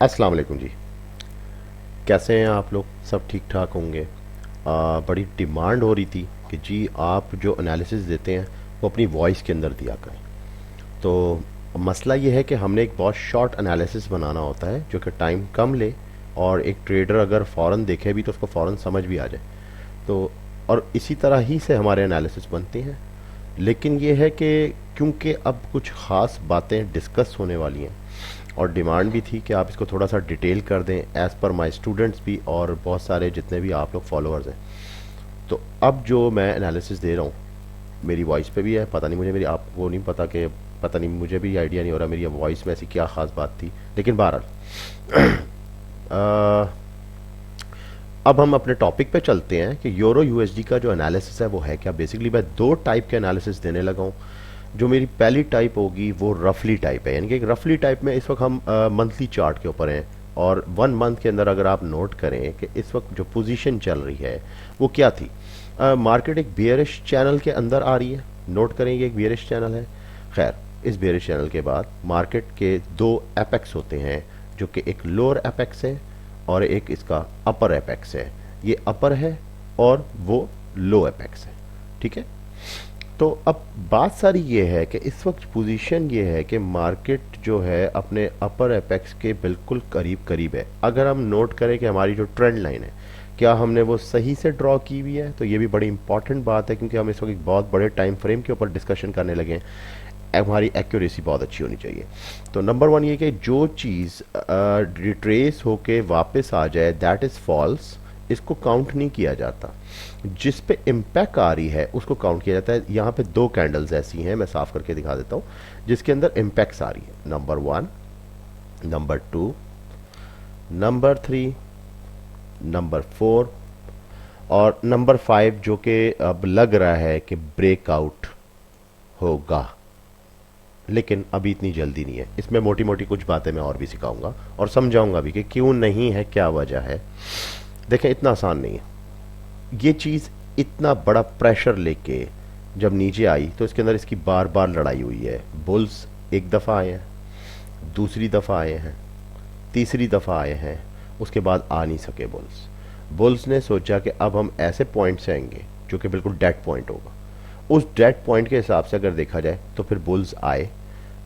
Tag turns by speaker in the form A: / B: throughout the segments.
A: अस्सलाम वालेकुम जी। कैसे हैं आप लोग? सब ठीक ठाक होंगे। बड़ी डिमांड हो रही थी कि जी आप जो एनालिसिस देते हैं वो अपनी वॉइस के अंदर दिया करें। तो मसला ये है कि हमने एक बहुत शॉर्ट एनालिसिस बनाना होता है जो कि टाइम कम ले और एक ट्रेडर अगर फ़ौरन देखे भी तो उसको फ़ौरन समझ भी आ जाए। तो और इसी तरह ही से हमारे एनालिसिस बनते हैं। लेकिन ये है कि क्योंकि अब कुछ ख़ास बातें डिस्कस होने वाली हैं और डिमांड भी थी कि आप इसको थोड़ा सा डिटेल कर दें एज़ पर माय स्टूडेंट्स भी और बहुत सारे जितने भी आप लोग फॉलोअर्स हैं। तो अब जो मैं एनालिसिस दे रहा हूँ मेरी वॉइस पे भी है, पता नहीं मुझे मेरी आपको नहीं पता कि पता नहीं मुझे भी आइडिया नहीं हो रहा मेरी वॉइस में ऐसी क्या ख़ास बात थी, लेकिन बहरहाल अब हम अपने टॉपिक पे चलते हैं कि यूरो यूएसडी का जो एनालिसिस है वो है क्या। बेसिकली मैं दो टाइप के एनालिसिस देने लगा हूँ। जो मेरी पहली टाइप होगी वो रफली टाइप है, यानी कि रफली टाइप में इस वक्त हम मंथली चार्ट के ऊपर हैं और 1 मंथ के अंदर अगर आप नोट करें कि इस वक्त जो पोजीशन चल रही है वो क्या थी। मार्केट एक बियरिश चैनल के अंदर आ रही है, नोट करेंगे एक बियरिश चैनल है। खैर, इस बियरिश चैनल के बाद मार्केट के दो एपेक्स होते हैं जो कि एक लोअर एपेक्स है और एक इसका अपर एपेक्स है। ये अपर है और वो लो एपेक्स है, ठीक है। तो अब बात सारी ये है कि इस वक्त पोजीशन ये है कि मार्केट जो है अपने अपर एपेक्स के बिल्कुल करीब करीब है। अगर हम नोट करें कि हमारी जो ट्रेंड लाइन है क्या हमने वो सही से ड्रॉ की हुई है, तो ये भी बड़ी इंपॉर्टेंट बात है क्योंकि हम इस वक्त एक बहुत बड़े टाइम फ्रेम के ऊपर डिस्कशन करने लगे हैं। हमारी एक्यूरेसी बहुत अच्छी होनी चाहिए। तो नंबर वन ये कि जो चीज़ रिट्रेस होके वापस आ जाए दैट इज़ फॉल्स, इसको काउंट नहीं किया जाता। जिस पे इम्पैक्ट आ रही है उसको काउंट किया जाता है। यहाँ पे दो कैंडल्स ऐसी हैं, मैं साफ करके दिखा देता हूँ, जिसके अंदर इम्पैक्ट्स आ रही है। नंबर 1, नंबर 2, नंबर 3, नंबर 4 और नंबर 5 जो कि अब लग रहा है कि ब्रेकआउट होगा, लेकिन अभी इतनी जल्दी नहीं है। इसमें मोटी मोटी कुछ बातें मैं और भी सिखाऊंगा और समझाऊंगा भी कि क्यों नहीं है, क्या वजह है। देखें, इतना आसान नहीं है ये चीज़। इतना बड़ा प्रेशर लेके जब नीचे आई तो इसके अंदर इसकी बार बार लड़ाई हुई है। बुल्स एक दफ़ा आए हैं, दूसरी दफ़ा आए हैं, तीसरी दफ़ा आए हैं, उसके बाद आ नहीं सके बुल्स। बुल्स ने सोचा कि अब हम ऐसे पॉइंट से आएंगे जो कि बिल्कुल डेड पॉइंट होगा। उस डेड पॉइंट के हिसाब से अगर देखा जाए तो फिर बुल्स आए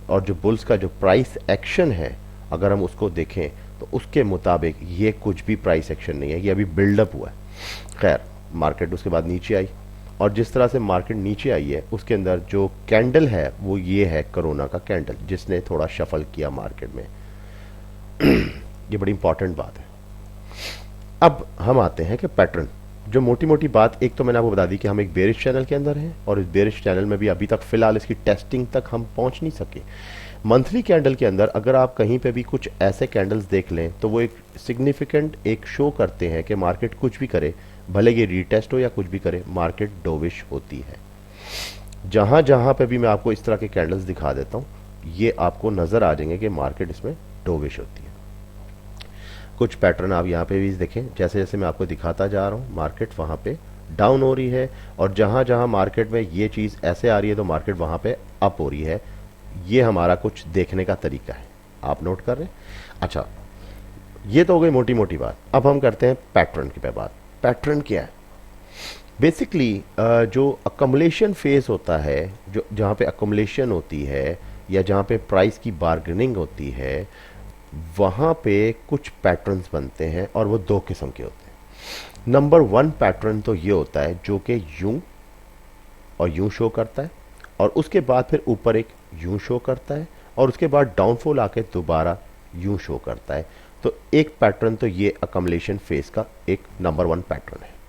A: और जो बुल्स का जो प्राइस एक्शन है अगर हम उसको देखें तो उसके मुताबिक ये कुछ भी प्राइस एक्शन नहीं है, ये अभी बिल्डअप हुआ है। खैर, मार्केट उसके बाद नीचे आई और जिस तरह से मार्केट नीचे आई है उसके अंदर जो कैंडल है वो ये है कोरोना का कैंडल, जिसने थोड़ा शफल किया मार्केट में। ये बड़ी इंपॉर्टेंट बात है। अब हम आते हैं कि पैटर्न, जो मोटी मोटी बात एक तो मैंने आपको बता दी कि हम एक बेरिश चैनल के अंदर हैं और इस बेरिश चैनल में भी अभी तक फिलहाल इसकी टेस्टिंग तक हम पहुंच नहीं सके। मंथली कैंडल के अंदर अगर आप कहीं पे भी कुछ ऐसे कैंडल्स देख लें तो वो एक सिग्निफिकेंट एक शो करते हैं कि मार्केट कुछ भी करे, भले ये रीटेस्ट हो या कुछ भी करे, मार्केट डोविश होती है। जहां जहां पे भी मैं आपको इस तरह के कैंडल्स दिखा देता हूं ये आपको नजर आ जाएंगे कि मार्केट इसमें डोविश होती है। कुछ पैटर्न आप यहाँ पे भी देखें, जैसे जैसे मैं आपको दिखाता जा रहा हूँ मार्केट वहाँ पे डाउन हो रही है और जहाँ जहाँ मार्केट में ये चीज़ ऐसे आ रही है तो मार्केट वहाँ पे अप हो रही है। ये हमारा कुछ देखने का तरीका है, आप नोट कर रहे हैं। अच्छा, ये तो हो गई मोटी मोटी बात। अब हम करते हैं पैटर्न की पे बात। पैटर्न क्या है? बेसिकली जो अकमुलेशन फेज होता है, जो जहाँ पे अकमुलेशन होती है या जहाँ पे प्राइस की बार्गेनिंग होती है वहाँ पे कुछ पैटर्न्स बनते हैं और वो दो किस्म के होते हैं। नंबर 1 पैटर्न तो ये होता है जो कि यूं और यूं शो करता है और उसके बाद फिर ऊपर एक यूं शो करता है और उसके बाद डाउनफॉल आके दोबारा यूं शो करता है। तो एक पैटर्न तो ये अकमुलेशन फेज का एक नंबर 1 पैटर्न है।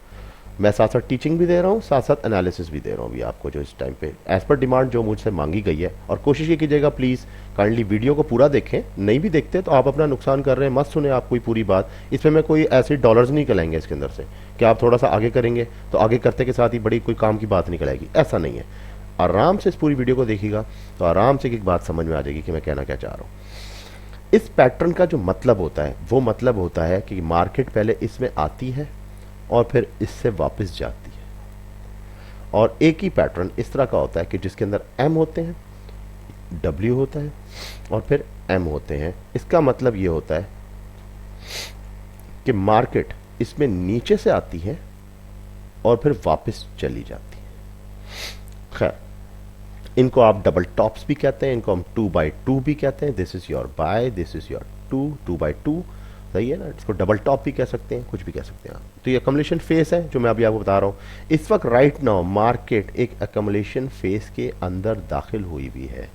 A: मैं साथ साथ टीचिंग भी दे रहा हूँ, साथ साथ एनालिसिस भी दे रहा हूँ अभी आपको जो इस टाइम पे एज पर डिमांड जो मुझसे मांगी गई है। और कोशिश ये कीजिएगा प्लीज़ काइंडली वीडियो को पूरा देखें, नहीं भी देखते तो आप अपना नुकसान कर रहे हैं, मत सुने आप कोई पूरी बात। इसमें मैं कोई ऐसे डॉलर्स नहीं निकलेंगे इसके अंदर से कि आप थोड़ा सा आगे करेंगे तो आगे करते के साथ ही बड़ी कोई काम की बात निकल आएगी, ऐसा नहीं है। आराम से इस पूरी वीडियो को देखिएगा तो आराम से एक बात समझ में आ जाएगी कि मैं कहना क्या चाह रहा हूँ। इस पैटर्न का जो मतलब होता है वो मतलब होता है कि मार्केट पहले इसमें आती है और फिर इससे वापस जाती है। और एक ही पैटर्न इस तरह का होता है कि जिसके अंदर एम होते हैं, डब्ल्यू होता है और फिर एम होते हैं। इसका मतलब ये होता है कि मार्केट इसमें नीचे से आती है और फिर वापस चली जाती है। खैर, इनको आप डबल टॉप्स भी कहते हैं, इनको हम 2x2 भी कहते हैं। This is your by, this is your 2x2, सही है ना। इसको डबल टॉप भी कह सकते हैं, कुछ भी कह सकते हैं आप। तो ये अकमलेशन फेस है जो मैं अभी आपको बता रहा हूं। इस वक्त राइट नाउ मार्केट एक अकमलेशन फेस के अंदर दाखिल हुई भी है।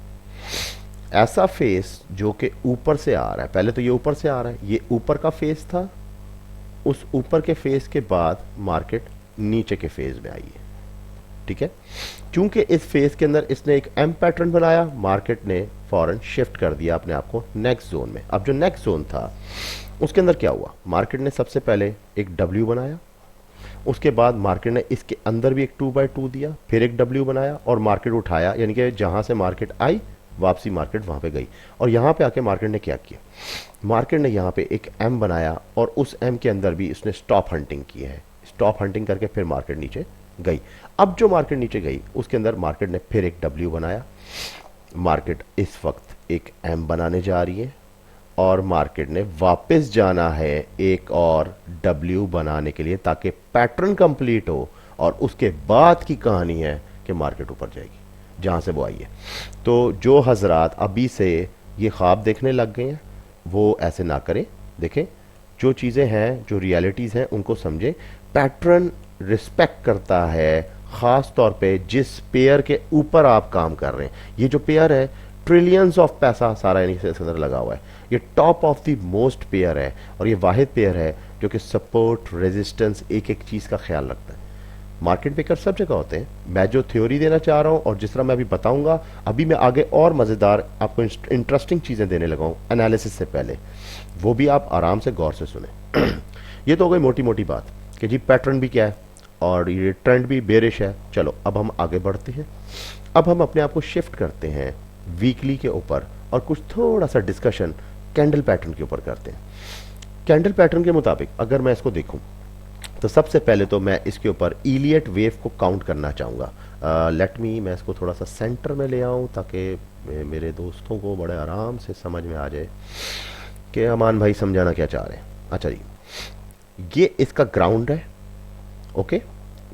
A: ऐसा फेस जो कि ऊपर से आ रहा है, पहले तो ये ऊपर से आ रहा है, ये ऊपर का फेस था। उस ऊपर के फेस के बाद मार्केट नीचे के फेज में आई है, ठीक है। क्योंकि इस फेज के अंदर इसने एक एम पैटर्न बनाया, मार्केट ने फौरन शिफ्ट कर दिया अपने आप को नेक्स्ट जोन में। अब जो नेक्स्ट जोन था उसके अंदर क्या हुआ, मार्केट ने सबसे पहले एक डब्ल्यू बनाया, उसके बाद मार्केट ने इसके अंदर भी एक 2x2 दिया, फिर एक डब्ल्यू बनाया और मार्केट उठाया, यानी कि जहां से मार्केट आई वापसी मार्केट वहां पे गई। और यहां पे आके मार्केट ने क्या किया, मार्केट ने यहां पे एक एम बनाया और उस एम के अंदर भी इसने स्टॉप हंटिंग की है। स्टॉप हंटिंग करके फिर मार्केट नीचे गई। अब जो मार्केट नीचे गई उसके अंदर मार्केट ने फिर एक डब्ल्यू बनाया। मार्केट इस वक्त एक एम बनाने जा रही है और मार्केट ने वापस जाना है एक और डब्ल्यू बनाने के लिए, ताकि पैटर्न कंप्लीट हो और उसके बाद की कहानी है कि मार्केट ऊपर जाएगी जहां से वो आई है। तो जो हजरात अभी से ये ख्वाब देखने लग गए हैं वो ऐसे ना करें। देखें, जो चीज़ें हैं, जो रियलिटीज़ हैं उनको समझें। पैटर्न रिस्पेक्ट करता है ख़ास तौर पे जिस पेयर के ऊपर आप काम कर रहे हैं। ये जो पेयर है, ट्रिलियंस ऑफ पैसा सारा इसके अंदर लगा हुआ है। ये top of the most pair है और ये वाहिद पेयर है जो कि सपोर्ट, रेजिस्टेंस, एक एक चीज़ का ख्याल रखता है। मार्केट मेकर सब जगह होते हैं। मैं जो थ्योरी देना चाह रहा हूँ और जिस तरह मैं अभी बताऊंगा, अभी मैं आगे और मज़ेदार आपको इंटरेस्टिंग चीज़ें देने लगा हूँ एनालिसिस से पहले, वो भी आप आराम से गौर से सुने। ये तो हो गई मोटी मोटी बात कि जी पैटर्न भी क्या है और ये ट्रेंड भी बेरिश है। चलो अब हम आगे बढ़ते हैं। अब हम अपने आप को शिफ्ट करते हैं वीकली के ऊपर और कुछ थोड़ा सा डिस्कशन कैंडल पैटर्न के ऊपर करते हैं। कैंडल पैटर्न के मुताबिक अगर मैं इसको देखूं तो सबसे पहले तो मैं इसके ऊपर इलियट वेव को काउंट करना चाहूँगा। लेट मी, मैं इसको थोड़ा सा सेंटर में ले आऊँ ताकि मेरे दोस्तों को बड़े आराम से समझ में आ जाए कि अमान भाई समझाना क्या चाह रहे हैं। अच्छा जी, ये इसका ग्राउंड है, ओके।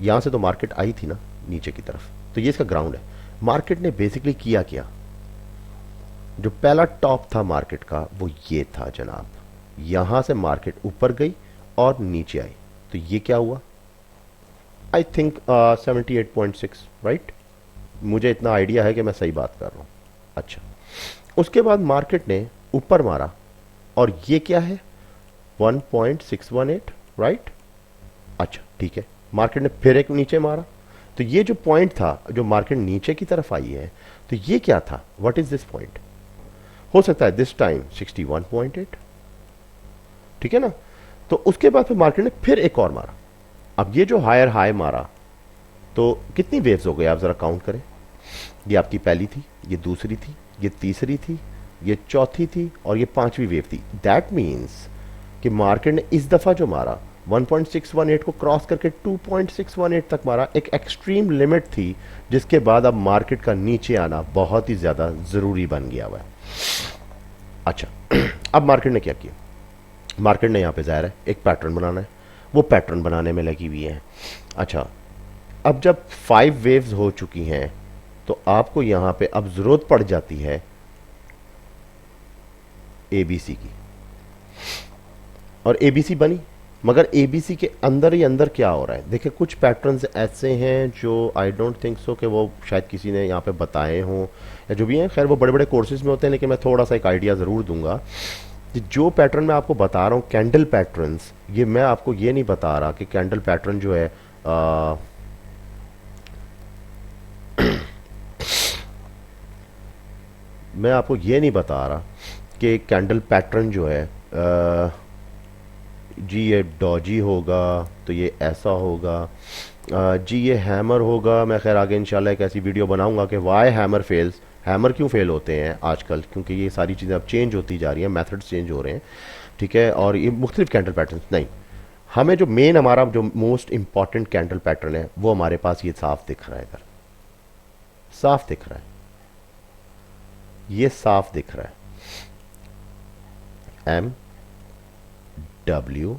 A: यहाँ से तो मार्केट आई थी ना नीचे की तरफ, तो ये इसका ग्राउंड है। मार्केट ने बेसिकली किया क्या, जो पहला टॉप था मार्केट का वो ये था जनाब। यहां से मार्केट ऊपर गई और नीचे आई, तो ये क्या हुआ, आई थिंक 78.6, राइट। मुझे इतना आइडिया है कि मैं सही बात कर रहा हूं। अच्छा, उसके बाद मार्केट ने ऊपर मारा और ये क्या है, 1.618, राइट। अच्छा ठीक है, मार्केट ने फिर एक नीचे मारा, तो ये जो पॉइंट था जो मार्केट नीचे की तरफ आई है, तो ये क्या था, व्हाट इज दिस पॉइंट, हो सकता है दिस टाइम 61.8, ठीक है ना। तो उसके बाद फिर मार्केट ने फिर एक और मारा। अब ये जो हायर हाई मारा, तो कितनी वेव्स हो गई आप जरा काउंट करें। ये आपकी पहली थी, ये दूसरी थी, ये तीसरी थी, ये चौथी थी और ये पांचवी वेव थी। दैट मीन्स कि मार्केट ने इस दफा जो मारा 1.618 को क्रॉस करके 2.618 तक मारा, एक एक्सट्रीम लिमिट थी जिसके बाद अब मार्केट का नीचे आना बहुत ही ज्यादा जरूरी बन गया हुआ है। अच्छा, अब मार्केट ने क्या किया, मार्केट ने यहां पे जाहिर है एक पैटर्न बनाना है, वो पैटर्न बनाने में लगी हुई है। अच्छा, अब जब 5 वेव्स हो चुकी हैं तो आपको यहां पे अब जरूरत पड़ जाती है एबीसी की, और एबीसी बनी, मगर एबीसी के अंदर ही अंदर क्या हो रहा है। देखिए, कुछ पैटर्न्स ऐसे हैं जो आई डोंट थिंक सो कि वो शायद किसी ने यहाँ पे बताए हों या जो भी हैं, खैर वो बड़े बड़े कोर्सेज में होते हैं, लेकिन मैं थोड़ा सा एक आइडिया ज़रूर दूंगा। जो पैटर्न मैं आपको बता रहा हूँ कैंडल पैटर्न्स, ये मैं आपको ये नहीं बता रहा कि कैंडल पैटर्न जो है मैं आपको ये नहीं बता रहा कि कैंडल पैटर्न जो है जी ये डॉजी होगा तो ये ऐसा होगा, जी ये हैमर होगा। मैं खैर आगे इंशाल्लाह एक ऐसी वीडियो बनाऊंगा कि वाई हैमर फेल्स, हैमर क्यों फेल होते हैं आजकल, क्योंकि ये सारी चीज़ें अब चेंज होती जा रही हैं, मेथड्स चेंज हो रहे हैं, ठीक है। और ये मुख्तलिफ कैंडल पैटर्न नहीं, हमें जो मेन हमारा जो मोस्ट इंपॉर्टेंट कैंडल पैटर्न है वो हमारे पास ये साफ दिख रहा है, इधर साफ दिख रहा है, ये साफ दिख रहा है, एम डब्ल्यू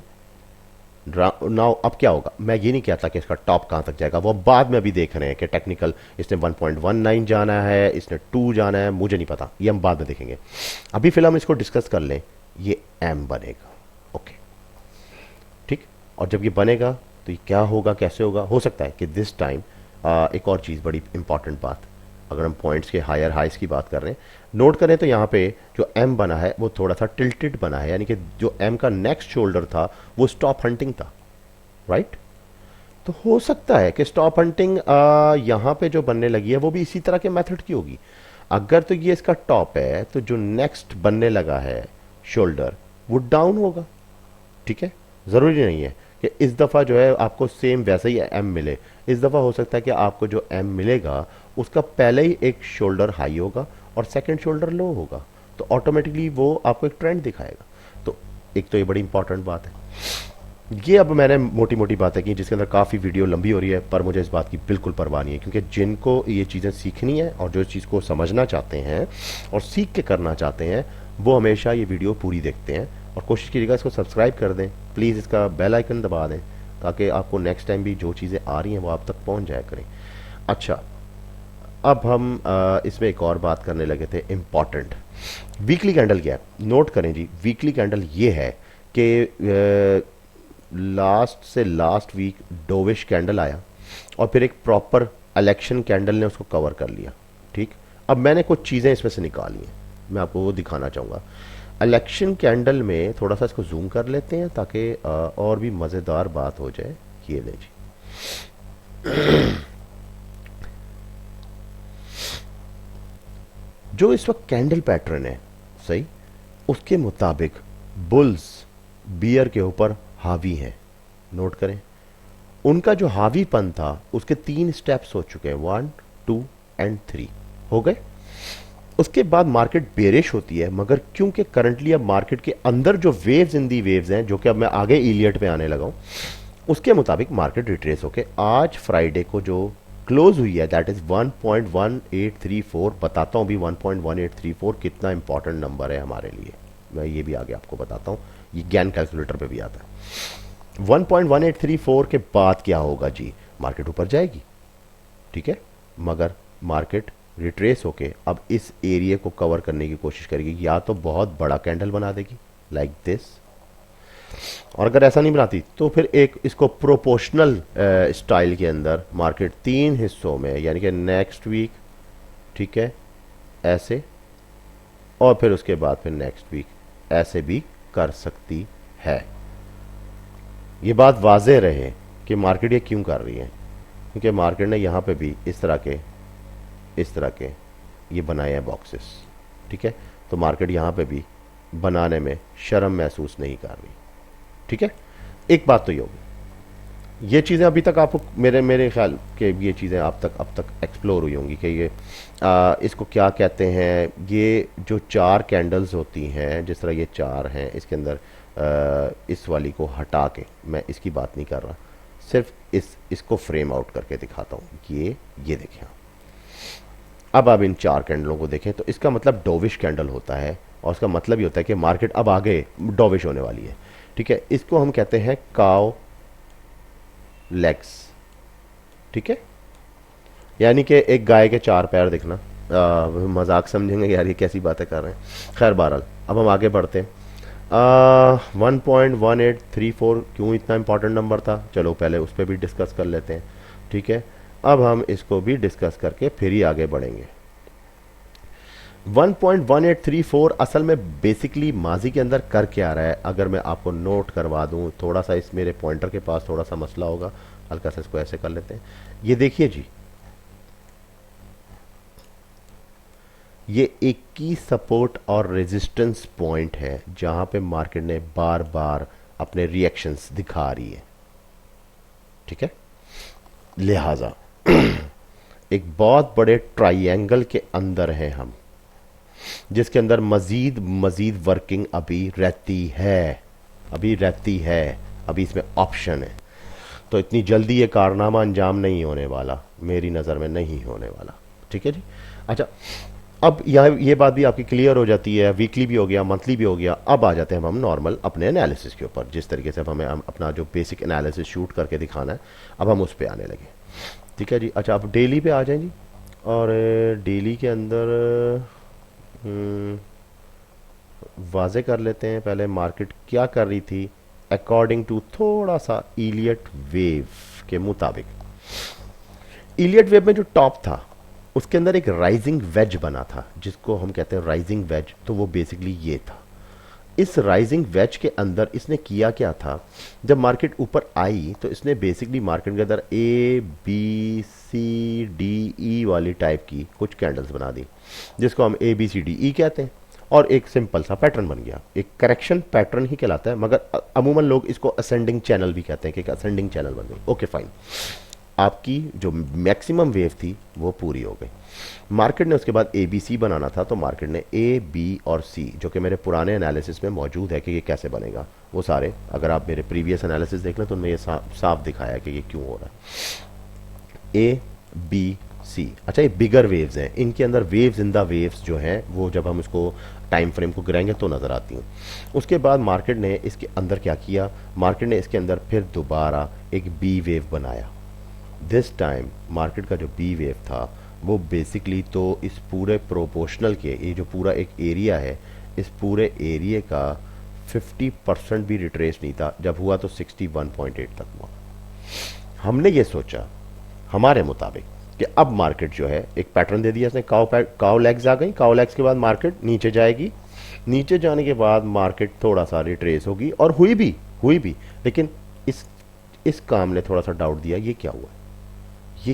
A: नाउ अब क्या होगा, मैं ये नहीं कहता कि इसका टॉप कहाँ तक जाएगा, वो बाद में अभी देख रहे हैं कि टेक्निकल इसने 1.19 जाना है, इसने 2 जाना है, मुझे नहीं पता, ये हम बाद में देखेंगे। अभी फिलहाल हम इसको डिस्कस कर लें, ये एम बनेगा। ओके ठीक, और जब ये बनेगा तो ये क्या होगा, कैसे होगा, हो सकता है कि दिस टाइम एक और चीज़ बड़ी इंपॉर्टेंट बात, अगर हम पॉइंट्स के हायर हाइस की बात कर रहे हैं, नोट करें तो यहाँ पे जो एम बना है वो थोड़ा सा टिल्टेड बना है, यानी कि जो एम का नेक्स्ट शोल्डर था वो स्टॉप हंटिंग था, राइट। तो हो सकता है कि स्टॉप हंटिंग यहाँ पे जो बनने लगी है वो भी इसी तरह के मेथड की होगी। अगर तो ये इसका टॉप है तो जो नेक्स्ट बनने लगा है शोल्डर वो डाउन होगा, ठीक है। ज़रूरी नहीं है कि इस दफ़ा जो है आपको सेम वैसा ही एम मिले, इस दफ़ा हो सकता है कि आपको जो एम मिलेगा उसका पहले ही एक शोल्डर हाई होगा और सेकंड शोल्डर लो होगा, तो ऑटोमेटिकली वो आपको एक ट्रेंड दिखाएगा। तो एक तो ये बड़ी इंपॉर्टेंट बात है। ये अब मैंने मोटी मोटी बातें की जिसके अंदर काफ़ी वीडियो लंबी हो रही है, पर मुझे इस बात की बिल्कुल परवाह नहीं है, क्योंकि जिनको ये चीज़ें सीखनी है और जो इस चीज़ को समझना चाहते हैं और सीख के करना चाहते हैं वो हमेशा ये वीडियो पूरी देखते हैं। और कोशिश कीजिएगा इसको सब्सक्राइब कर दें, प्लीज़ इसका बेल आइकन दबा दें ताकि आपको नेक्स्ट टाइम भी जो चीज़ें आ रही हैं वो आप तक पहुंच जाया करें। अच्छा, अब हम इसमें एक और बात करने लगे थे इम्पॉर्टेंट, वीकली कैंडल क्या है। नोट करें जी, वीकली कैंडल ये है कि लास्ट से लास्ट वीक डोविश कैंडल आया और फिर एक प्रॉपर इलेक्शन कैंडल ने उसको कवर कर लिया, ठीक। अब मैंने कुछ चीज़ें इसमें से निकाली हैं, मैं आपको वो दिखाना चाहूँगा। इलेक्शन कैंडल में थोड़ा सा इसको जूम कर लेते हैं ताकि और भी मज़ेदार बात हो जाए। ये ले जी, जो इस वक्त कैंडल पैटर्न है सही, उसके मुताबिक बुल्स बियर के ऊपर हावी हैं। नोट करें, उनका जो हावीपन था उसके 3 स्टेप्स हो चुके हैं, 1 2 एंड 3 हो गए। उसके बाद मार्केट बेरिश होती है, मगर क्योंकि करंटली अब मार्केट के अंदर जो वेव्स इन दी वेव्स हैं, जो कि अब मैं आगे इलियट पे आने लगा हूं, उसके मुताबिक मार्केट रिट्रेस होके आज फ्राइडे को जो क्लोज हुई है दैट इज 1.1834। बताता हूं भी 1.1834 कितना इंपॉर्टेंट नंबर है हमारे लिए, मैं ये भी आगे आपको बताता हूं, ये ज्ञान कैलकुलेटर पे भी आता है। 1.1834 के बाद क्या होगा जी, मार्केट ऊपर जाएगी, ठीक है, मगर मार्केट रिट्रेस होके अब इस एरिया को कवर करने की कोशिश करेगी, या तो बहुत बड़ा कैंडल बना देगी लाइक दिस, और अगर ऐसा नहीं बनाती तो फिर एक इसको प्रोपोर्शनल स्टाइल के अंदर मार्केट 3 हिस्सों में, यानी कि नेक्स्ट वीक, ठीक है, ऐसे, और फिर उसके बाद फिर नेक्स्ट वीक ऐसे भी कर सकती है। ये बात वाज़ेह रहे कि मार्केट ये क्यों कर रही है, क्योंकि मार्केट ने यहाँ पे भी इस तरह के ये बनाए हैं बॉक्सेस, ठीक है। तो मार्केट यहाँ पे भी बनाने में शर्म महसूस नहीं कर रही, ठीक है। एक बात तो ये होगी, ये चीज़ें अभी तक आपको मेरे ख्याल के ये चीज़ें आप तक अब तक एक्सप्लोर हुई होंगी कि ये इसको क्या कहते हैं। ये जो 4 कैंडल्स होती हैं, जिस तरह ये 4 हैं, इसके अंदर इस वाली को हटा के, मैं इसकी बात नहीं कर रहा, सिर्फ इसको फ्रेम आउट करके दिखाता हूँ। ये देखें, अब आप इन 4 कैंडलों को देखें तो इसका मतलब डोविश कैंडल होता है, और उसका मतलब ये होता है कि मार्केट अब आगे डोविश होने वाली है, ठीक है। इसको हम कहते हैं काओ लेग्स, ठीक है, यानी कि एक गाय के 4 पैर दिखना। मजाक समझेंगे यार ये कैसी बातें कर रहे हैं, खैर बहरहाल अब हम आगे बढ़ते हैं। 1.1834 क्यों इतना इंपॉर्टेंट नंबर था, चलो पहले उस पर भी डिस्कस कर लेते हैं, ठीक है। अब हम इसको भी डिस्कस करके फिर ही आगे बढ़ेंगे। 1.1834 असल में बेसिकली माजी के अंदर कर क्या रहा है, अगर मैं आपको नोट करवा दूं, थोड़ा सा इस मेरे पॉइंटर के पास थोड़ा सा मसला होगा, हल्का सा इसको ऐसे कर लेते हैं। ये देखिए जी, ये एक की सपोर्ट और रेजिस्टेंस पॉइंट है जहां पे मार्केट ने बार बार अपने रिएक्शंस दिखा रही है, ठीक है। लिहाजा एक बहुत बड़े ट्राइंगल के अंदर हैं हम, जिसके अंदर मजीद वर्किंग अभी रहती है, अभी इसमें ऑप्शन है। तो इतनी जल्दी ये कारनामा अंजाम नहीं होने वाला, मेरी नज़र में नहीं होने वाला, ठीक है जी। अच्छा, अब यहाँ ये बात भी आपकी क्लियर हो जाती है, वीकली भी हो गया, मंथली भी हो गया। अब आ जाते हैं हम नॉर्मल अपने एनालिसिस के ऊपर, जिस तरीके से अब हमें अपना जो बेसिक एनालिसिस शूट करके दिखाना है, अब हम उस पर आने लगे। ठीक है जी। अच्छा, आप डेली पे आ जाएं जी। और डेली के अंदर वाजे कर लेते हैं पहले मार्केट क्या कर रही थी अकॉर्डिंग टू थोड़ा सा इलियट वेव के मुताबिक। इलियट वेव में जो टॉप था उसके अंदर एक राइजिंग वेज बना था, जिसको हम कहते हैं राइजिंग वेज। तो वो बेसिकली ये था। इस राइजिंग वेज के अंदर इसने किया क्या था, जब मार्केट ऊपर आई तो इसने बेसिकली मार्केट के अंदर ए बी सी डी ई वाली टाइप की कुछ कैंडल्स बना दी, जिसको हम ए बी सी डी ई कहते हैं, और एक सिंपल सा पैटर्न बन गया। एक करेक्शन पैटर्न ही कहलाता है, मगर अमूमन लोग इसको असेंडिंग चैनल भी कहते हैं कि असेंडिंग चैनल बन गई। ओके फाइन, आपकी जो मैक्सिमम वेव थी वो पूरी हो गई। मार्केट ने उसके बाद ए बी सी बनाना था, तो मार्केट ने ए बी और सी, जो कि मेरे पुराने एनालिसिस में मौजूद है कि ये कैसे बनेगा, वो सारे अगर आप मेरे प्रीवियस एनालिसिस देख लें तो उनमें ये साफ दिखाया कि ये क्यों हो रहा है। A B C. अच्छा, ये बिगर वेव्स हैं, इनके अंदर वेव्स इन द वेव्स जो हैं वो जब हम इसको टाइम फ्रेम को गिराएंगे तो नज़र आती हैं। उसके बाद मार्केट ने इसके अंदर क्या किया, मार्केट ने इसके अंदर फिर दोबारा एक बी वेव बनाया। दिस टाइम मार्केट का जो बी वेव था वो बेसिकली तो इस पूरे प्रोपोर्शनल के, ये जो पूरा एक एरिया है, इस पूरे एरिया का 50% भी रिट्रेस नहीं था। जब हुआ तो 61.8 तक हुआ। हमने ये सोचा हमारे मुताबिक कि अब मार्केट जो है एक पैटर्न दे दिया इसने, काउ लेग्स आ गई, काउ लेग्स के बाद मार्केट नीचे जाएगी, नीचे जाने के बाद मार्केट थोड़ा सा रिट्रेस होगी, और हुई भी। लेकिन इस काम ने थोड़ा सा डाउट दिया, ये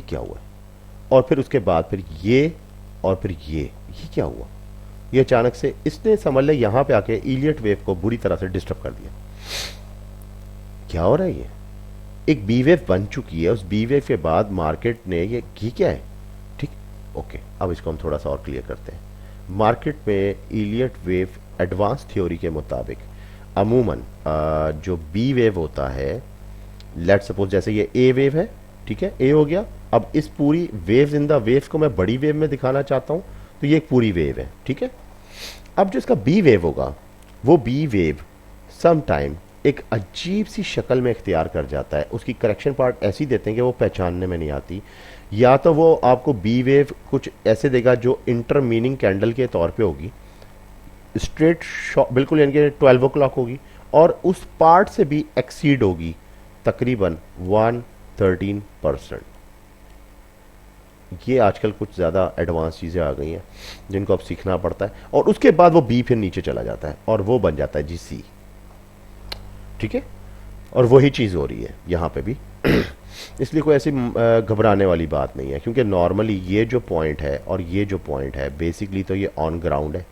A: क्या हुआ, और फिर उसके बाद फिर ये, और फिर ये क्या हुआ। ये अचानक से इसने समझ लिया यहाँ पे आके इलियट वेव को बुरी तरह से डिस्टर्ब कर दिया। क्या हो रहा है, ये एक बी वेव बन चुकी है, उस बी वेव के बाद मार्केट ने ये की क्या है। ठीक, ओके, अब इसको हम थोड़ा सा और क्लियर करते हैं। मार्केट में इलियट वेव एडवांस थ्योरी के मुताबिक अमूमन जो बी वेव होता है, लेट्स सपोज जैसे ये ए वेव है, ठीक है, ए हो गया। अब इस पूरी वेव्स इन द वेव्स को मैं बड़ी वेव में दिखाना चाहता हूं, तो ये एक पूरी वेव है, ठीक है। अब जो इसका बी वेव होगा, वो बी वेव सम टाइम एक अजीब सी शक्ल में इख्तियार कर जाता है। उसकी करेक्शन पार्ट ऐसी देते हैं कि वो पहचानने में नहीं आती। या तो वो आपको बी वेव कुछ ऐसे देगा जो इंटरमीनिंग कैंडल के तौर पे होगी, स्ट्रेट बिल्कुल, यानी कि 12 o'clock होगी, और उस पार्ट से भी एक्सीड होगी तकरीबन 113%। ये आजकल कुछ ज़्यादा एडवांस चीज़ें आ गई हैं जिनको अब सीखना पड़ता है, और उसके बाद वो बी फिर नीचे चला जाता है और वो बन जाता है जी सी, ठीक है। और वही चीज़ हो रही है यहाँ पे भी। इसलिए कोई ऐसी घबराने वाली बात नहीं है, क्योंकि नॉर्मली ये जो पॉइंट है और ये जो पॉइंट है बेसिकली तो ये ऑन ग्राउंड है।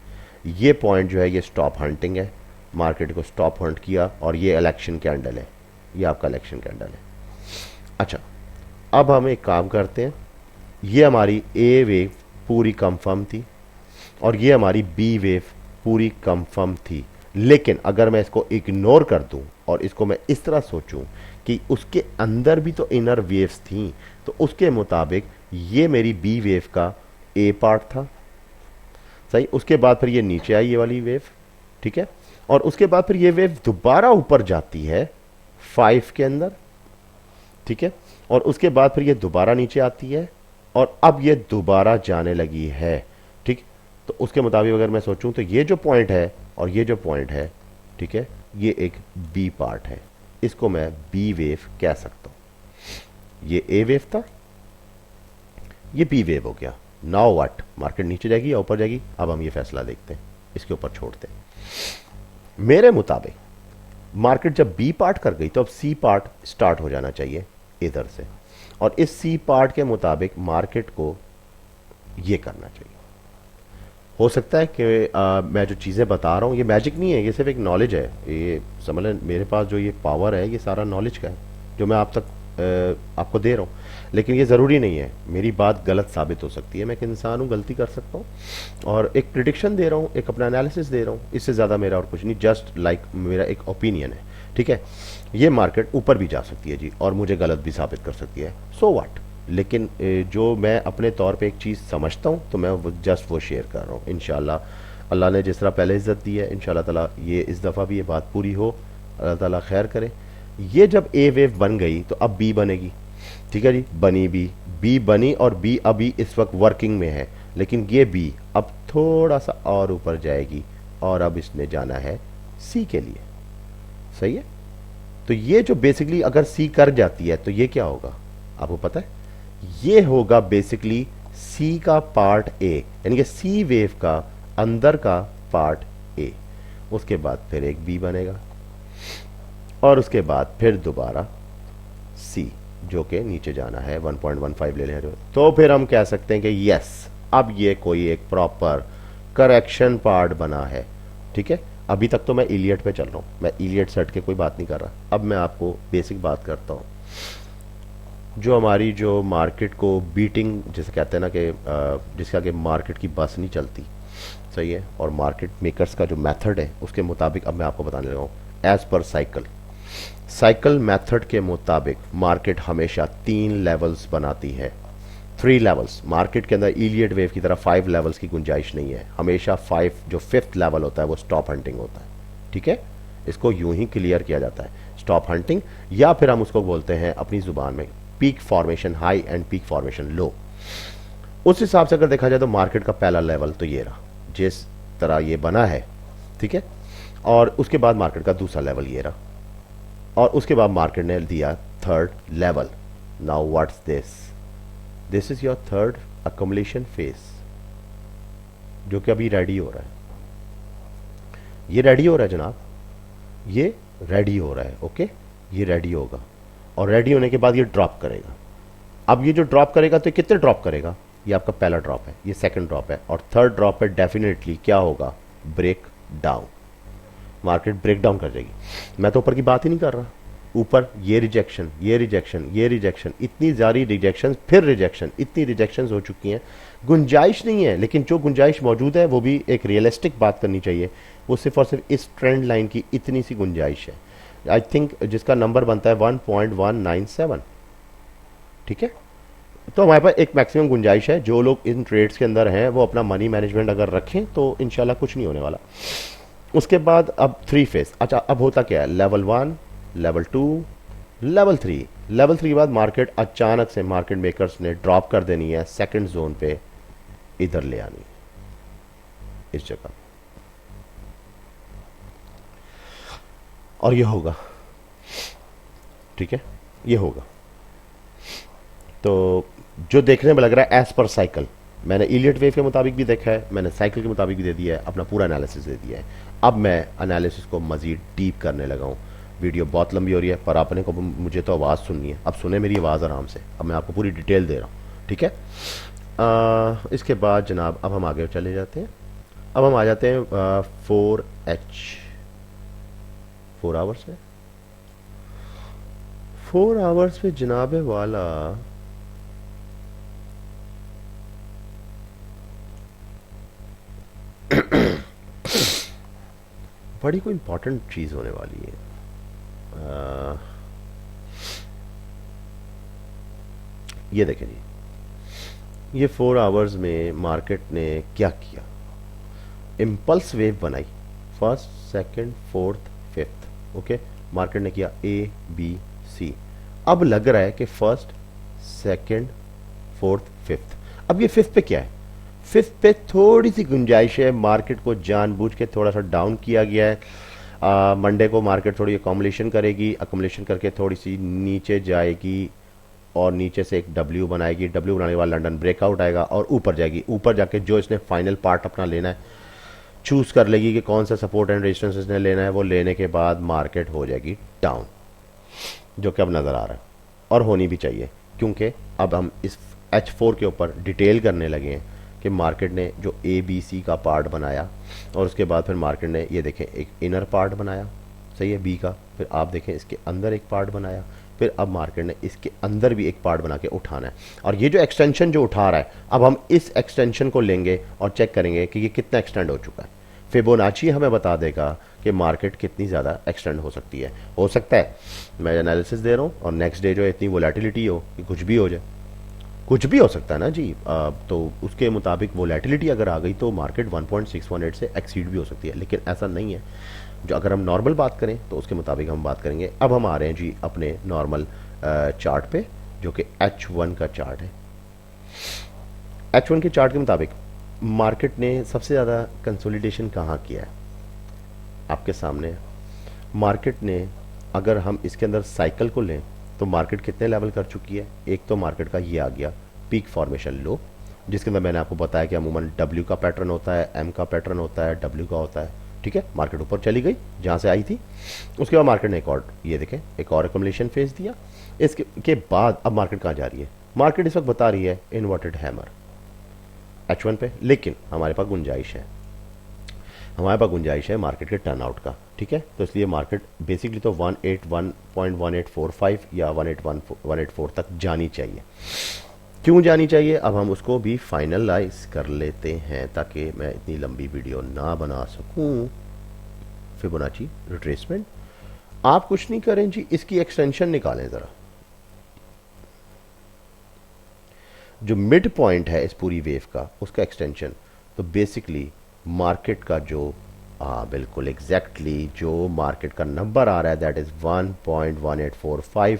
A: ये पॉइंट जो है ये स्टॉप हंटिंग है, मार्केट को स्टॉप हंट किया, और ये इलेक्शन कैंडल है, ये आपका इलेक्शन कैंडल है। अच्छा, अब हम एक काम करते हैं, ये हमारी ए वेव पूरी कंफर्म थी और ये हमारी बी वेव पूरी कंफर्म थी। लेकिन अगर मैं इसको इग्नोर कर दूं और इसको मैं इस तरह सोचूं कि उसके अंदर भी तो इनर वेव्स थी, तो उसके मुताबिक ये मेरी बी वेव का ए पार्ट था, सही। उसके बाद फिर ये नीचे आई ये वाली वेव, ठीक है, और उसके बाद फिर ये वेव दोबारा ऊपर जाती है 5 के अंदर, ठीक है, और उसके बाद फिर ये दोबारा नीचे आती है, और अब ये दोबारा जाने लगी है, ठीक। तो उसके मुताबिक अगर मैं सोचूं तो ये जो पॉइंट है और ये जो पॉइंट है, ठीक है, ये एक बी पार्ट है, इसको मैं बी वेव कह सकता हूं। ये ए वेव था, ये बी वेव हो गया। नाउ व्हाट, मार्केट नीचे जाएगी या ऊपर जाएगी, अब हम ये फैसला देखते हैं, इसके ऊपर छोड़ते हैं। मेरे मुताबिक मार्केट जब बी पार्ट कर गई तो अब सी पार्ट स्टार्ट हो जाना चाहिए इधर से, और इस सी पार्ट के मुताबिक मार्केट को ये करना चाहिए। हो सकता है कि मैं जो चीज़ें बता रहा हूँ ये मैजिक नहीं है, ये सिर्फ एक नॉलेज है। ये समझ लें मेरे पास जो ये पावर है ये सारा नॉलेज का है जो मैं आप तक आपको दे रहा हूँ। लेकिन ये ज़रूरी नहीं है, मेरी बात गलत साबित हो सकती है, मैं एक इंसान हूँ, गलती कर सकता हूँ, और एक प्रिडिक्शन दे रहा हूँ, एक अपना एनालिसिस दे रहा हूँ, इससे ज़्यादा मेरा और कुछ नहीं, जस्ट लाइक मेरा एक ओपिनियन है, ठीक है। ये मार्केट ऊपर भी जा सकती है जी, और मुझे गलत भी साबित कर सकती है, सो व्हाट, लेकिन जो मैं अपने तौर पे एक चीज़ समझता हूँ तो मैं वो जस्ट वो शेयर कर रहा हूँ। इंशाल्लाह अल्लाह ने जिस तरह पहले इज़्ज़त दी है, इंशाल्लाह ताला ये इस दफ़ा भी ये बात पूरी हो, अल्लाह ताला खैर करे। ये जब ए वेव बन गई तो अब बी बनेगी, ठीक है जी, बनी बी बनी और बी अभी इस वक्त वर्किंग में है, लेकिन ये बी अब थोड़ा सा और ऊपर जाएगी और अब इसने जाना है सी के लिए। सही है। तो ये जो बेसिकली अगर सी कर जाती है तो ये क्या होगा आपको पता है, ये होगा बेसिकली सी का पार्ट ए, यानी कि सी वेव का अंदर का पार्ट ए। उसके बाद फिर एक बी बनेगा और उसके बाद फिर दोबारा सी जो कि नीचे जाना है 1.15 ले लें तो फिर हम कह सकते हैं कि यस अब ये कोई एक प्रॉपर करेक्शन पार्ट बना है। ठीक है, अभी तक तो मैं इलियट पे चल रहा हूँ, मैं इलियट सेट के कोई बात नहीं कर रहा। अब मैं आपको बेसिक बात करता हूँ, जो हमारी जो मार्केट को बीटिंग जिसे कहते हैं ना कि जिसके आगे मार्केट की बस नहीं चलती, सही है, और मार्केट मेकर्स का जो मेथड है उसके मुताबिक अब मैं आपको बताने लगा हूँ। एज पर साइकिल मेथड के मुताबिक मार्केट हमेशा 3 लेवल्स बनाती है, 3 लेवल्स। मार्केट के अंदर इलियट वेव की तरह 5 लेवल्स की गुंजाइश नहीं है, हमेशा 5 जो 5th लेवल होता है वो स्टॉप हंटिंग होता है। ठीक है, इसको यूं ही क्लियर किया जाता है, स्टॉप हंटिंग, या फिर हम उसको बोलते हैं अपनी जुबान में peak formation high and peak formation low. उस हिसाब से अगर देखा जाए तो मार्केट का पहला लेवल तो ये रहा, जिस तरह ये बना है, ठीक है, और उसके बाद मार्केट का दूसरा लेवल ये रहा, और उसके बाद मार्केट ने दिया third level. Now what's this is your third accumulation phase, जो कि अभी रेडी हो रहा है। ये रेडी हो रहा है जनाब, ये रेडी हो रहा है। ओके, ये रेडी होगा और रेडी होने के बाद ये ड्रॉप करेगा। अब ये जो ड्रॉप करेगा तो कितने ड्रॉप करेगा, ये आपका पहला ड्रॉप है, ये सेकंड ड्रॉप है, और थर्ड ड्रॉप पे डेफिनेटली क्या होगा, break down, market break down कर जाएगी। मैं तो ऊपर की बात ही नहीं कर रहा, ऊपर ये रिजेक्शन, ये रिजेक्शन, ये रिजेक्शन, इतनी सारी रिजेक्शन, फिर रिजेक्शन, इतनी रिजेक्शन हो चुकी हैं, गुंजाइश नहीं है। लेकिन जो गुंजाइश मौजूद है वो भी एक रियलिस्टिक बात करनी चाहिए, वो सिर्फ और सिर्फ इस ट्रेंड लाइन की इतनी सी गुंजाइश है, आई थिंक जिसका नंबर बनता है 1.197। ठीक है, तो हमारे पास एक मैक्सिमम गुंजाइश है। जो लोग इन ट्रेड्स के अंदर हैं वो अपना मनी मैनेजमेंट अगर रखें तो इंशाल्लाह कुछ नहीं होने वाला। उसके बाद अब 3 फेज, अच्छा अब होता क्या है, लेवल 1, लेवल 2, लेवल 3। लेवल 3 के बाद मार्केट अचानक से मार्केट मेकर्स ने ड्रॉप कर देनी है, सेकंड जोन पे इधर ले आनी इस जगह, और ये होगा। ठीक है, ये होगा। तो जो देखने में लग रहा है एज पर साइकिल, मैंने इलियट वेव के मुताबिक भी देखा है, मैंने साइकिल के मुताबिक भी दे दिया है, अपना पूरा एनालिसिस दे दिया है। अब मैं एनालिसिस को मजीद डीप करने लगा हूँ। वीडियो बहुत लंबी हो रही है पर आपने को मुझे तो आवाज़ सुननी है, अब सुने मेरी आवाज़ आराम से। अब मैं आपको पूरी डिटेल दे रहा हूँ। ठीक है, इसके बाद जनाब अब हम आगे चले जाते हैं। अब हम आ जाते हैं 4H, 4 आवर्स में। 4 आवर्स में जनाब वाला बड़ी कोई इंपॉर्टेंट चीज होने वाली है। ये देखें जी, ये 4 आवर्स में मार्केट ने क्या किया, इम्पल्स वेव बनाई, first, second, fourth, fifth. Okay, market ने किया ए बी सी। अब लग रहा है कि फर्स्ट, सेकंड, फोर्थ, फिफ्थ। अब ये फिफ्थ पे क्या है, फिफ्थ पे थोड़ी सी गुंजाइश है, मार्केट को जानबूझ के थोड़ा सा डाउन किया गया है। मंडे को मार्केट थोड़ी अकोमोलेशन करेगी, अकोमोलेशन करके थोड़ी सी नीचे जाएगी और नीचे से एक डब्ल्यू बनाएगी, डब्ल्यू बनाने के बाद लंदन ब्रेकआउट आएगा और ऊपर जाएगी। ऊपर जाके जो इसने फाइनल पार्ट अपना लेना है चूज कर लेगी कि कौन सा सपोर्ट एंड रेजिस्टेंस इसने लेना है, वो लेने के बाद मार्केट हो जाएगी डाउन, जो कि अब नज़र आ रहा है और होनी भी चाहिए, क्योंकि अब हम इस H4 के ऊपर डिटेल करने लगे हैं कि मार्केट ने जो ए बी सी का पार्ट बनाया और उसके बाद फिर मार्केट ने ये देखें एक इनर पार्ट बनाया, सही है, बी का, फिर आप देखें इसके अंदर एक पार्ट बनाया, फिर अब मार्केट ने इसके अंदर भी एक पार्ट बना के उठाना है। और ये जो एक्सटेंशन जो उठा रहा है, अब हम इस एक्सटेंशन को लेंगे और चेक करेंगे कि ये कितना एक्सटेंड हो चुका है। फिबोनाची हमें बता देगा कि मार्केट कितनी ज़्यादा एक्सटेंड हो सकती है। हो सकता है मैं एनालिसिस दे रहा हूँ और नेक्स्ट डे जो है इतनी वोलेटिलिटी हो कि कुछ भी हो जाए, कुछ भी हो सकता है ना जी। तो उसके मुताबिक वोलेटिलिटी अगर आ गई तो मार्केट 1.618 से एक्सीड भी हो सकती है, लेकिन ऐसा नहीं है। जो अगर हम नॉर्मल बात करें तो उसके मुताबिक हम बात करेंगे। अब हम आ रहे हैं जी अपने नॉर्मल चार्ट पे, जो कि H1 का चार्ट है। H1 के चार्ट के मुताबिक मार्केट ने सबसे ज़्यादा कंसोलिडेशन कहाँ किया है आपके सामने। मार्केट ने, अगर हम इसके अंदर साइकिल को लें तो मार्केट कितने लेवल कर चुकी है। एक तो मार्केट का ये आ गया पीक फॉर्मेशन लो, जिसके अंदर मैंने आपको बताया कि अमूमन डब्ल्यू का पैटर्न होता है, एम का पैटर्न होता है, डब्ल्यू का होता है। ठीक है, मार्केट ऊपर चली गई जहाँ से आई थी। उसके बाद मार्केट ने एक और, ये देखें, एक और एक्युमुलेशन फेज दिया। इसके बाद अब मार्केट कहाँ जा रही है। मार्केट इस वक्त बता रही है इन्वर्टेड हैमर H1 पे, लेकिन हमारे पास गुंजाइश है, हमारे पास गुंजाइश है मार्केट के टर्न आउट का। ठीक है, तो इसलिए मार्केट बेसिकली तो 181.1845 या 184 तक जानी चाहिए। क्यों जानी चाहिए, अब हम उसको भी फाइनलाइज कर लेते हैं ताकि मैं इतनी लंबी वीडियो ना बना सकूं। फिबोनाची रिट्रेसमेंट, आप कुछ नहीं करें जी, इसकी एक्सटेंशन निकालें ज़रा। जो मिड पॉइंट है इस पूरी वेव का, उसका एक्सटेंशन, तो बेसिकली मार्केट का जो बिल्कुल एग्जैक्टली जो मार्केट का नंबर आ रहा है दैट इज़ 1.1845।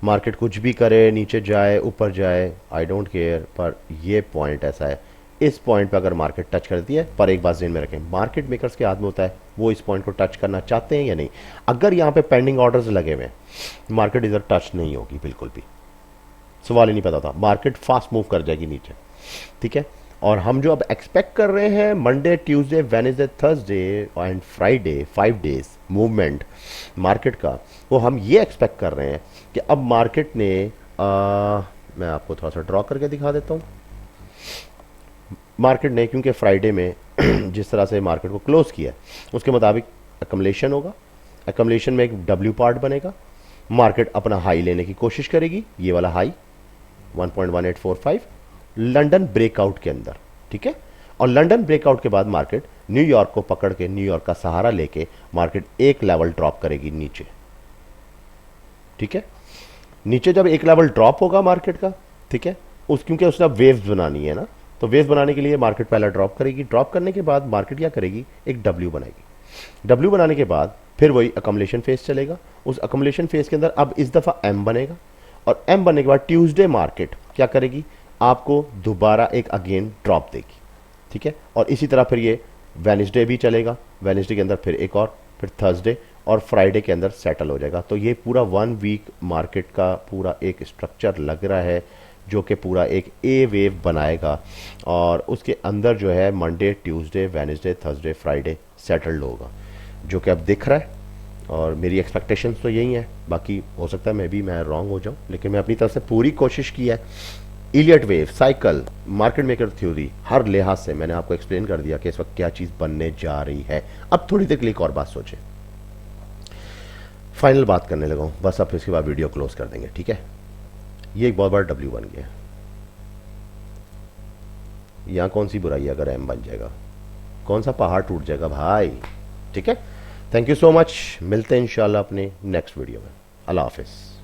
A: मार्केट कुछ भी करे, नीचे जाए ऊपर जाए, आई डोंट केयर, पर ये पॉइंट ऐसा है, इस पॉइंट पे अगर मार्केट टच करती है, पर एक बात ज़हन में रखें, मार्केट मेकर्स के हाथ में होता है वो इस पॉइंट को टच करना चाहते हैं या नहीं। अगर यहाँ पे पेंडिंग ऑर्डर्स लगे हुए हैं, मार्केट इधर टच नहीं होगी बिल्कुल भी, सवाल ही नहीं पता था, मार्केट फास्ट मूव कर जाएगी नीचे। ठीक है, और हम जो अब एक्सपेक्ट कर रहे हैं Monday, Tuesday, Wednesday, Thursday and Friday, 5 days movement market का, वो हम ये एक्सपेक्ट कर रहे हैं कि अब मार्केट ने मैं आपको थोड़ा सा ड्रॉ करके दिखा देता हूँ। मार्केट ने क्योंकि फ्राइडे में जिस तरह से मार्केट को क्लोज किया उसके मुताबिक एकम्युलेशन होगा, एकम्युलेशन में एक डब्ल्यू पार्ट बनेगा, मार्केट अपना हाई लेने की कोशिश करेगी, ये वाला हाई 1.1845 लंदन ब्रेकआउट के अंदर। ठीक है, और लंदन ब्रेकआउट के बाद मार्केट न्यूयॉर्क को पकड़ के, न्यूयॉर्क का सहारा लेके मार्केट एक लेवल ड्रॉप करेगी नीचे। ठीक है, नीचे जब एक लेवल ड्रॉप होगा मार्केट का, ठीक है, उस क्योंकि उसने अब वेव्स बनानी है ना, तो वेव्स बनाने के लिए मार्केट पहला ड्रॉप करेगी, ड्रॉप करने के बाद मार्केट क्या करेगी, एक डब्ल्यू बनाएगी। डब्ल्यू बनाने के बाद फिर वही अकम्युलेशन फेज चलेगा। उस अकम्युलेशन फेज के अंदर अब इस दफ़ा एम बनेगा, और एम बनने के बाद ट्यूसडे मार्केट क्या करेगी, आपको दोबारा एक अगेन ड्रॉप देगी। ठीक है, और इसी तरह फिर ये वेडनेसडे भी चलेगा, वेडनेसडे के अंदर फिर एक और, फिर थर्सडे और फ्राइडे के अंदर सेटल हो जाएगा। तो ये पूरा 1 वीक मार्केट का पूरा एक स्ट्रक्चर लग रहा है जो कि पूरा एक ए वेव बनाएगा, और उसके अंदर जो है Monday, Tuesday, Wednesday, Thursday, Friday settled होगा, जो कि अब दिख रहा है। और मेरी एक्सपेक्टेशंस तो यही हैं, बाकी हो सकता है मैं रॉन्ग हो जाऊं, लेकिन मैं अपनी तरफ से पूरी कोशिश की है। Elliott wave, cycle, market maker theory, हर लिहाज से मैंने आपको एक्सप्लेन कर दिया कि इस वक्त क्या चीज़ बनने जा रही है। अब थोड़ी देर के लिए एक और बात सोचें, फाइनल बात करने लगा हूं बस, अब इसके बाद वीडियो क्लोज कर देंगे। ठीक है, ये एक बहुत बड़ा डब्ल्यू बन गया, यहां कौन सी बुराई है अगर एम बन जाएगा, कौन सा पहाड़ टूट जाएगा भाई। ठीक है, थैंक यू सो मच, मिलते हैं इंशाल्लाह अपने नेक्स्ट वीडियो में। अल्लाह हाफिज़।